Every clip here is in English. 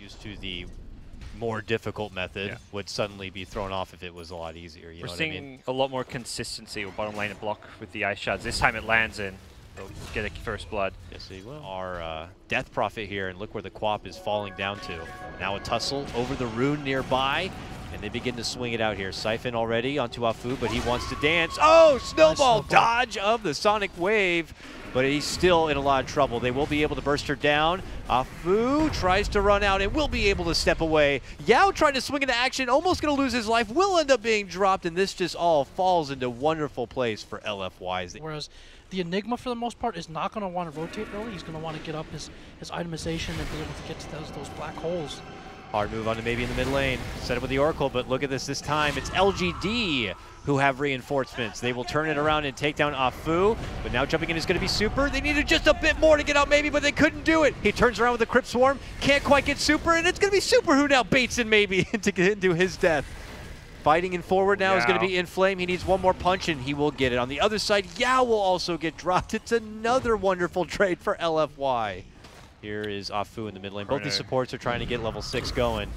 used to the more difficult method would suddenly be thrown off if it was a lot easier. You know what I mean? We're seeing a lot more consistency with bottom lane and block with the ice shards. This time it lands in. They'll get a first blood. Yes, they will. Our death prophet here, and look where the Quap is falling down to. Now a tussle over the rune nearby, and they begin to swing it out here. Siphon already onto Afu, but he wants to dance. Oh, snowball dodge of the Sonic Wave, but he's still in a lot of trouble. They will be able to burst her down. Afu tries to run out and will be able to step away. Yao trying to swing into action, almost going to lose his life, will end up being dropped, and this just all falls into wonderful place for LFYs. Whereas the Enigma, for the most part, is not going to want to rotate early. He's going to want to get up his itemization and be able to get to those black holes. Hard move onto maybe in the mid lane. Set up with the Oracle, but look at this time. It's LGD who have reinforcements. They will turn it around and take down Afu, but now jumping in is going to be Super. They needed just a bit more to get out maybe, but they couldn't do it. He turns around with the Crypt Swarm, can't quite get Super, and it's going to be Super who now baits in maybe to get into his death. Fighting in forward now is going to be Inflame. He needs one more punch, and he will get it. On the other side, Yao will also get dropped. It's another wonderful trade for LFY. Here is Afu in the mid lane. Both these supports are trying to get level 6 going,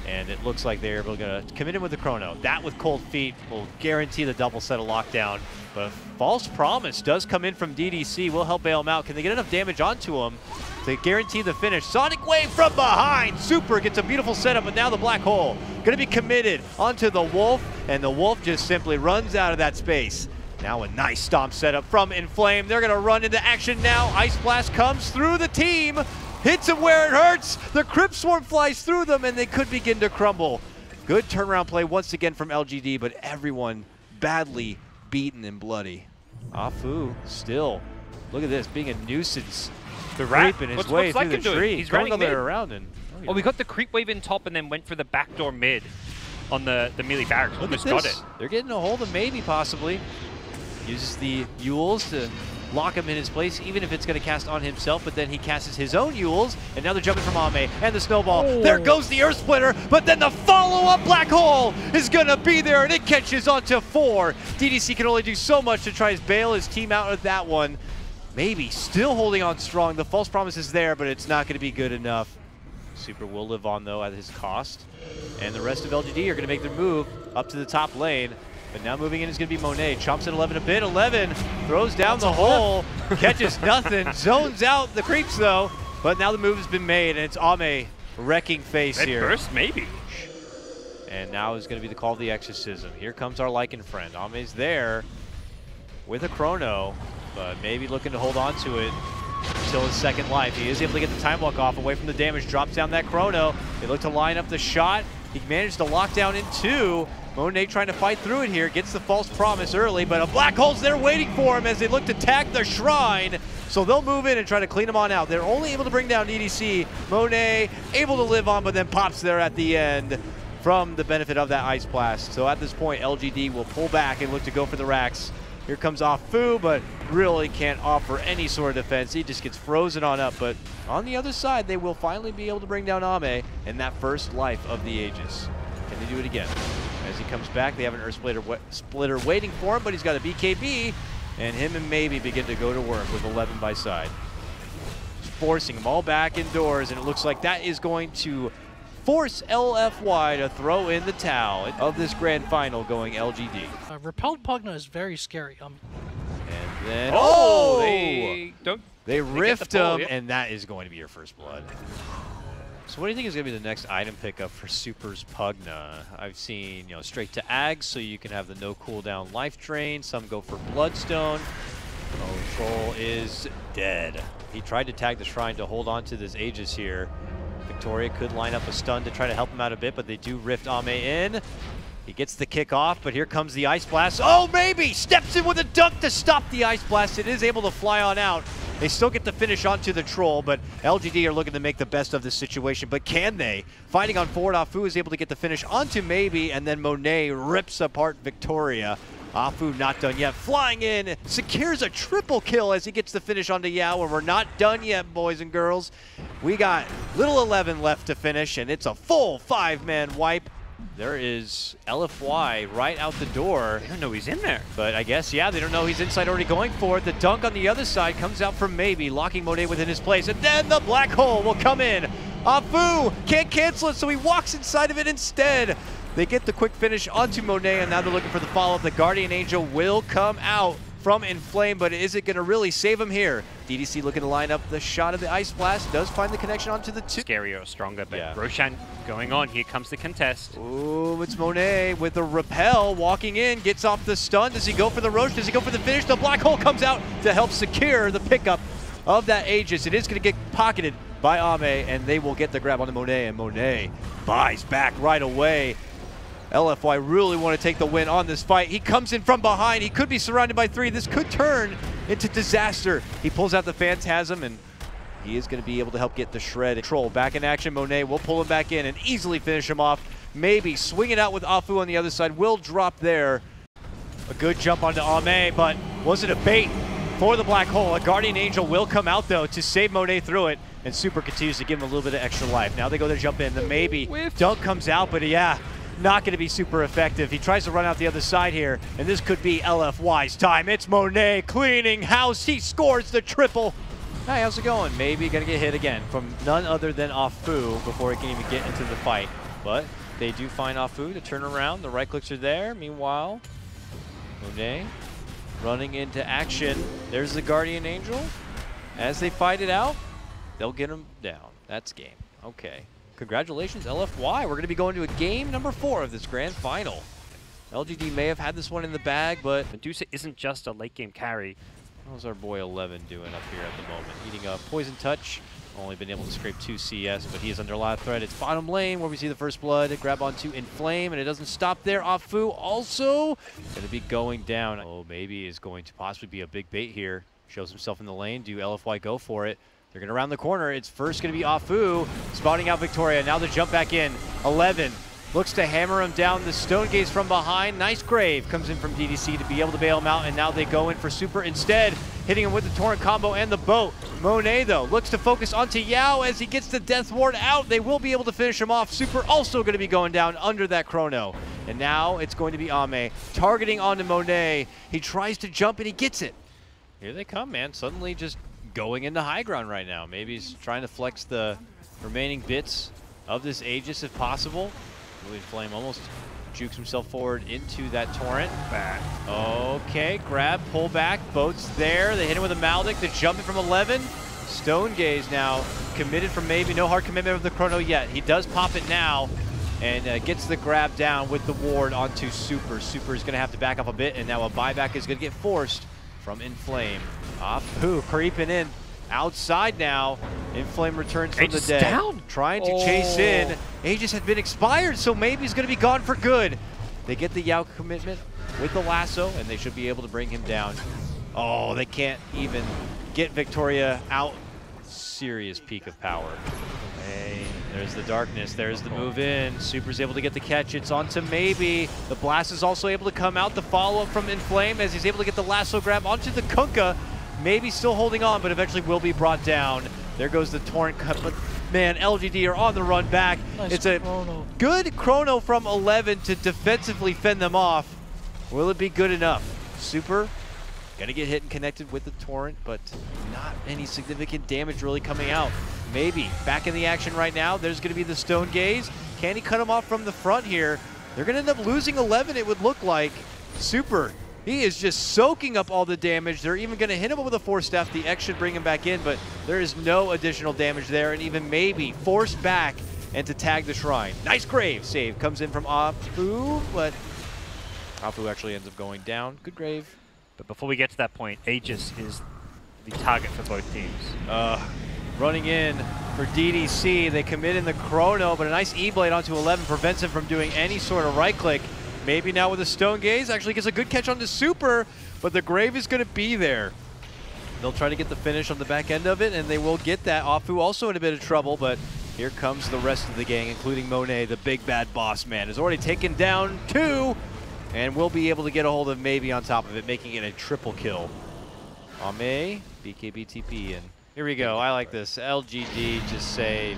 and it looks like they're going to come in with the Chrono. That with Cold Feet will guarantee the double set of lockdown, but False Promise does come in from DDC. Will help bail him out. Can they get enough damage onto him to guarantee the finish? Sonic Wave from behind. Super gets a beautiful setup, but now the black hole going to be committed onto the Wolf, and the Wolf just simply runs out of that space. Now a nice stomp setup from Inflame. They're going to run into action now. Ice Blast comes through the team, hits him where it hurts. The Crypt Swarm flies through them, and they could begin to crumble. Good turnaround play once again from LGD, but everyone badly beaten and bloody. Afu still, look at this, being a nuisance. The rat, creeping his way through the tree. He's running there around and. Oh, we got the creep wave in top and then went for the backdoor mid on the melee barracks. Almost got it. They're getting a hold of maybe possibly. Uses the Yules to lock him in his place, even if it's going to cast on himself, but then he casts his own Yules, and now they're jumping from Ame, and the snowball. Oh. There goes the Earth Splitter, but then the follow-up black hole is going to be there, and it catches onto 4. DDC can only do so much to try to bail his team out of that one. Maybe still holding on strong. The False Promise is there, but it's not going to be good enough. Super will live on, though, at his cost. And the rest of LGD are going to make their move up to the top lane. But now moving in is going to be Monet. Chomps at 11 a bit. 11 throws down the hole. Catches nothing. Zones out the creeps, though. But now the move has been made, and it's Ame wrecking face here. Burst, maybe. And now is going to be the call of the exorcism. Here comes our Lycan friend. Ame's there with a Chrono, but maybe looking to hold on to it until his second life. He is able to get the time walk off away from the damage. Drops down that Chrono. They look to line up the shot. He managed to lock down in 2. Monet trying to fight through it here, gets the False Promise early, but a black hole's there waiting for him as they look to tag the Shrine. So they'll move in and try to clean him on out. They're only able to bring down EDC. Monet able to live on, but then pops there at the end from the benefit of that Ice Blast. So at this point, LGD will pull back and look to go for the racks. Here comes Afu, but really can't offer any sort of defense. He just gets frozen on up, but on the other side, they will finally be able to bring down Ame in that first life of the Aegis. Can they do it again? As he comes back, they have an Earth Splitter waiting for him, but he's got a BKB, and him and Maybe begin to go to work with 11 by side. Just forcing them all back indoors, and it looks like that is going to force LFY to throw in the towel of this grand final going LGD. Repelled Pugna is very scary. And then, they riffed him, and that is going to be your first blood. So what do you think is going to be the next item pickup for Super's Pugna? I've seen, straight to Ags, so you can have the no cooldown life drain. Some go for Bloodstone. Oh, Troll is dead. He tried to tag the Shrine to hold on to this Aegis here. Victoria could line up a stun to try to help him out a bit, but they do rift Ame in. He gets the kick off, but here comes the Ice Blast. Oh, Maybe steps in with a dunk to stop the Ice Blast. It is able to fly on out. They still get the finish onto the Troll, but LGD are looking to make the best of this situation. But can they? Fighting on forward, Afu is able to get the finish onto Maybe, and then Monet rips apart Victoria. Afu not done yet. Flying in, secures a triple kill as he gets the finish onto Yao, and we're not done yet, boys and girls. We got little 11 left to finish, and it's a full 5-man wipe. There is LFY right out the door. They don't know he's in there. But I guess, yeah, they don't know he's inside already going for it. The dunk on the other side comes out from Maybe, locking Monet within his place. And then the black hole will come in Afu can't cancel it, so he walks inside of it instead. They get the quick finish onto Monet, and now they're looking for the follow-up. The Guardian Angel will come out from Inflame, but is it going to really save him here? DDC looking to line up the shot of the Ice Blast, does find the connection onto the two. Scarier or stronger, but Yeah. Roshan going on. Here comes the contest. Ooh, it's Monet with the repel, walking in, gets off the stun. Does he go for the Roche? Does he go for the finish? The Black Hole comes out to help secure the pickup of that Aegis. It is going to get pocketed by Ame, and they will get the grab onto Monet, and Monet buys back right away. LFY really want to take the win on this fight. He comes in from behind. He could be surrounded by three. This could turn into disaster. He pulls out the Phantasm, and he is going to be able to help get the shred. Control back in action. Monet will pull him back in and easily finish him off. Maybe swing it out with Afu on the other side. Will drop there. A good jump onto Ame, but was it a bait for the Black Hole? A Guardian Angel will come out, though, to save Monet through it, and Super continues to give him a little bit of extra life. Now they go to jump in. The maybe dunk comes out, but yeah, not going to be super effective. He tries to run out the other side here, and this could be LFY's time. It's Monet cleaning house. He scores the triple. Hi, how's it going? Maybe going to get hit again from none other than Afu before he can even get into the fight. But they do find Afu to turn around. The right clicks are there. Meanwhile, Monet running into action. There's the Guardian Angel. As they fight it out, they'll get him down. That's game. Okay. Congratulations, LFY. We're going to be going to a game number 4 of this grand final. LGD may have had this one in the bag, but Medusa isn't just a late game carry. how's our boy 11 doing up here at the moment? Eating a Poison Touch. Only been able to scrape 2 CS, but he is under a lot of threat. It's bottom lane where we see the first blood. Grab onto Inflame, and it doesn't stop there. Afu also going to be going down. Oh, maybe is going to possibly be a big bait here. Shows himself in the lane. Do LFY go for it? They're going to round the corner. It's first going to be Afu spotting out Victoria. Now the jump back in. 11 looks to hammer him down. The Stone Gaze from behind. Nice grave comes in from DDC to be able to bail him out, and now they go in for Super instead, hitting him with the Torrent combo and the boat. Monet, though, looks to focus onto Yao as he gets the Death Ward out. They will be able to finish him off. Super also going to be going down under that chrono. And now it's going to be Ame targeting onto Monet. He tries to jump, and he gets it. Here they come, man. Suddenly just going into high ground right now. Maybe he's trying to flex the remaining bits of this Aegis if possible. Flame almost jukes himself forward into that Torrent. Back. Okay, grab, pull back, boat's there. They hit him with a Maldic. The jumping from 11. Stone Gaze now committed from maybe. No hard commitment of the chrono yet. He does pop it now and gets the grab down with the ward onto Super. Super is going to have to back up a bit, and now a buyback is going to get forced from Inflame. Afu creeping in outside now. Inflame returns from the dead. Down. Trying to chase in. Aegis had been expired, so maybe he's going to be gone for good. They get the Yao commitment with the lasso, and they should be able to bring him down. Oh, they can't even get Victoria out. Serious peak of power. Hey, there's the darkness. There's the move in. Super's able to get the catch. It's on to maybe. The blast is also able to come out. The follow-up from Inflame as he's able to get the lasso grab onto the Kunkka. Maybe still holding on, but eventually will be brought down. There goes the Torrent cut, but man, LGD are on the run back. Nice it's a chrono. good chrono from 11 to defensively fend them off. Will it be good enough? Super gonna get hit and connected with the Torrent, but not any significant damage really coming out. Maybe back in the action right now. There's gonna be the Stone Gaze. Can he cut him off from the front here? They're gonna end up losing 11, it would look like. Super, he is just soaking up all the damage. They're even gonna hit him with a Force Staff. The X should bring him back in, but there is no additional damage there, and even maybe forced back and to tag the Shrine. Nice grave save comes in from Afu, but Afu actually ends up going down. Good grave. But before we get to that point, Aegis is the target for both teams. Running in for DDC. They commit in the chrono, but a nice E-Blade onto 11 prevents him from doing any sort of right-click. Maybe now with a Stone Gaze, actually gets a good catch onto Super, but the grave is going to be there. They'll try to get the finish on the back end of it, and they will get that. Afu also in a bit of trouble, but here comes the rest of the gang, including Monet, the big bad boss man. Has already taken down 2, and will be able to get a hold of maybe on top of it, making it a triple kill. Ame, BKBTP, and here we go. I like this. LGD just say,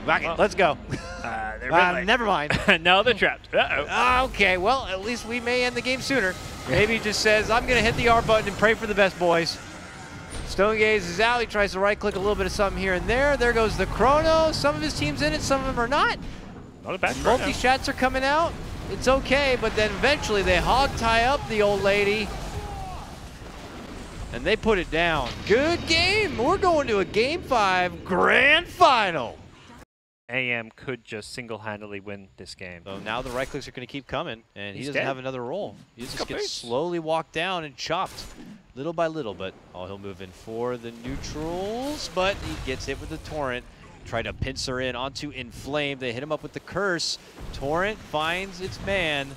okay, let's go. Never mind. No, they're trapped. Uh-oh. Okay, well, at least we may end the game sooner. Maybe he just says, I'm going to hit the R button and pray for the best, boys. Stonegaze is out. He tries to right-click a little bit of something here and there. There goes the Chrono. Some of his team's in it, some of them are not. Not a bad Multi-shots are coming out. It's okay, but then eventually they hog-tie up the old lady. And they put it down. Good game. We're going to a Game 5 Grand Final. AM could just single-handedly win this game. So now the right clicks are going to keep coming, and he He's doesn't dead. have another roll. He just gets boots. slowly walked down and chopped, little by little. But he'll move in for the neutrals, but he gets hit with the Torrent. Try to pincer in onto Inflame. They hit him up with the Curse. Torrent finds its man,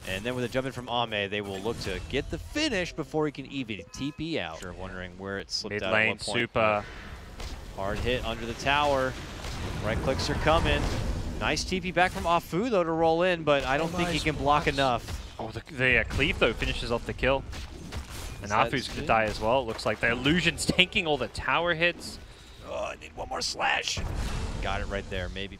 and then with a jump in from Ame, they will look to get the finish before he can even TP out. Sure, wondering where it slipped Mid out at lane, what point. super. Hard hit under the tower. Right clicks are coming. Nice TP back from Afu though to roll in, but I don't think he can block enough. Oh, the cleave though finishes off the kill. And Afu's gonna die as well. It looks like the illusion's tanking all the tower hits. Oh, I need one more slash. Got it right there, maybe.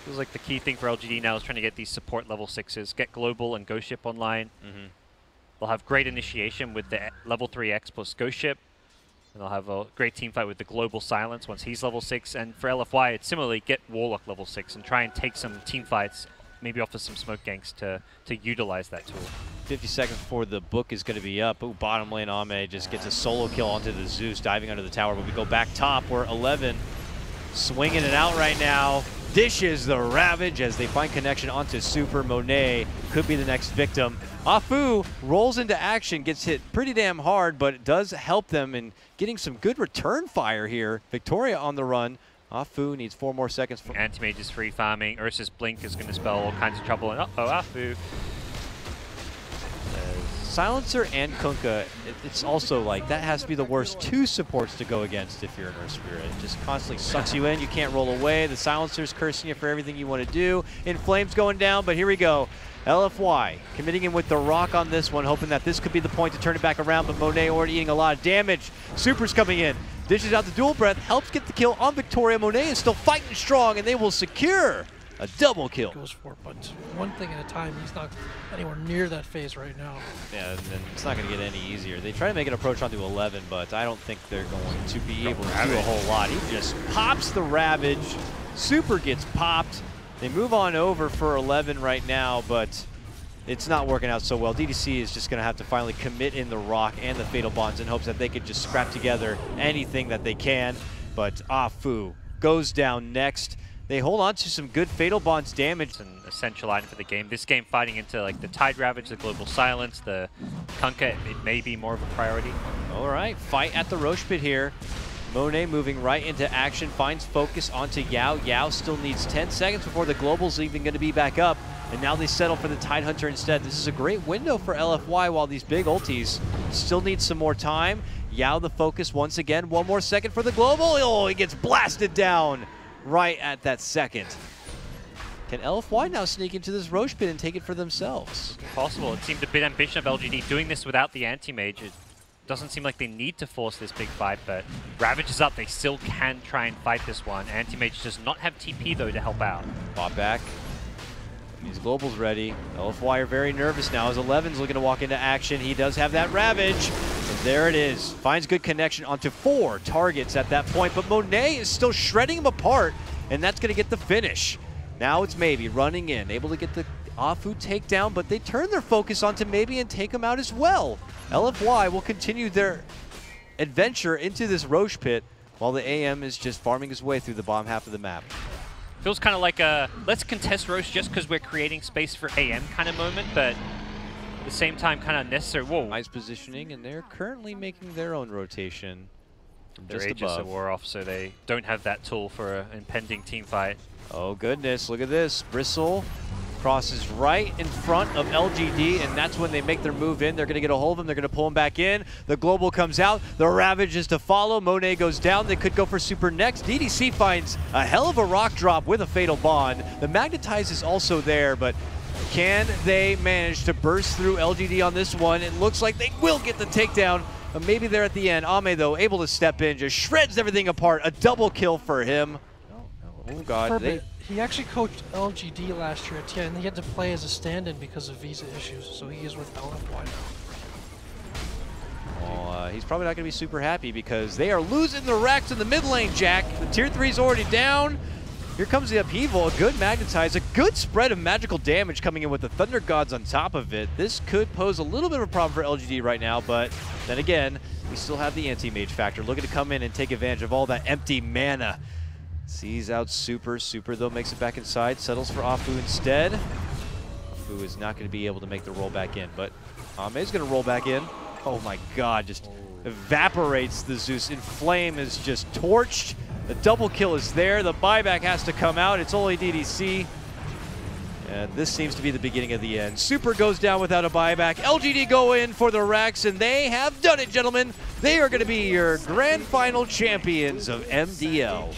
Feels like the key thing for LGD now is trying to get these support level 6s, get Global and Ghost Ship online. They'll have great initiation with the level 3X plus Ghost Ship. And they'll have a great team fight with the Global Silence once he's level 6. And for LFY, it's similarly get Warlock level 6 and try and take some team fights, maybe offer some smoke ganks to utilize that tool. 50 seconds before the book is going to be up. Ooh, bottom lane Ame just gets a solo kill onto the Zeus, diving under the tower. But we go back top where 11 swinging it out right now. Dishes the Ravage as they find connection onto Super. Monet could be the next victim. Afu rolls into action, gets hit pretty damn hard, but it does help them in getting some good return fire here. Victoria on the run. Afu needs 4 more seconds. Anti-Mage is free farming. Ursa's Blink is going to spell all kinds of trouble. And uh-oh, Afu. Silencer and Kunkka, it's also like, that has to be the worst 2 supports to go against if you're an Earth Spirit. It just constantly sucks you in, you can't roll away, the Silencer's cursing you for everything you want to do. Inflame's going down, but here we go. LFY committing in with the rock on this one, hoping that this could be the point to turn it back around, but Monet already eating a lot of damage. Super's coming in, dishes out the dual breath, helps get the kill on Victoria. Monet is still fighting strong, and they will secure a double kill. Goes for it, but one thing at a time. He's not anywhere near that phase right now. Yeah, and it's not going to get any easier. They try to make an approach onto 11, but I don't think they're going to be able to do a whole lot. He just pops the Ravage. Super gets popped. They move on over for 11 right now, but it's not working out so well. DDC is just going to have to finally commit in the rock and the Fatal Bonds in hopes that they could just scrap together anything that they can. But Afu goes down next. They hold on to some good Fatal Bonds damage. It's an essential item for the game. This game fighting into like the Tide Ravage, the Global Silence, the Kunkka, it may be more of a priority. All right, fight at the Roche Pit here. Monet moving right into action, finds focus onto Yao. Yao still needs 10 seconds before the Global's even going to be back up. And now they settle for the Tidehunter instead. This is a great window for LFY while these big ultis still need some more time. Yao the focus once again. 1 more second for the Global. Oh, he gets blasted down right at that second. Can LFY now sneak into this Roche Pit and take it for themselves? Possible. It seemed a bit ambition of LGD doing this without the Anti-Mage. It doesn't seem like they need to force this big fight, but Ravage is up. They still can try and fight this one. Anti-Mage does not have TP, though, to help out. Bot back. These Global's ready. LFY are very nervous now as 11's looking to walk into action. He does have that Ravage. And there it is. Finds good connection onto 4 targets at that point, but Monet is still shredding him apart, and that's going to get the finish. Now it's Maybe running in, able to get the Afu takedown, but they turn their focus onto Maybe and take him out as well. LFY will continue their adventure into this Roche Pit while the AM is just farming his way through the bottom half of the map. Feels kind of like a let's contest Roche just because we're creating space for AM kind of moment, but at the same time kind of necessary. Whoa. Nice positioning, and they're currently making their own rotation from Their just Aegis above. are wore off, so they don't have that tool for an impending team fight. Oh goodness, look at this. Bristle crosses right in front of LGD, and that's when they make their move in. They're going to get a hold of him. They're going to pull him back in. The Global comes out. The Ravage is to follow. Monet goes down. They could go for Super next. DDC finds a hell of a rock drop with a Fatal Bond. The Magnetize is also there, but can they manage to burst through LGD on this one? It looks like they will get the takedown, but maybe they're at the end. Ame, though, able to step in, just shreds everything apart. A double kill for him. Oh, God. He actually coached LGD last year at TI, and he had to play as a stand-in because of visa issues, so he is with LFY now. he's probably not going to be super happy because they are losing the Rex in the mid lane, Jack. The tier 3's already down. Here comes the upheaval, a good magnetize, a good spread of magical damage coming in with the Thunder Gods on top of it. This could pose a little bit of a problem for LGD right now, but then again, we still have the anti-mage factor looking to come in and take advantage of all that empty mana. Sees out Super. Super, though, makes it back inside, settles for Afu instead. Afu is not going to be able to make the roll back in, but Ame's going to roll back in. Oh my god, just evaporates the Zeus. Inflame is just torched. The double kill is there. The buyback has to come out. It's only DDC. And this seems to be the beginning of the end. Super goes down without a buyback. LGD go in for the Rex, and they have done it, gentlemen. They are going to be your grand final champions of MDL,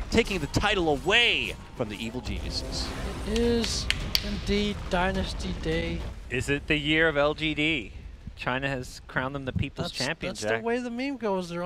taking the title away from the Evil Geniuses. It is indeed Dynasty Day. Is it the year of LGD? China has crowned them the People's Champions, That's Jack. the way the meme goes. They're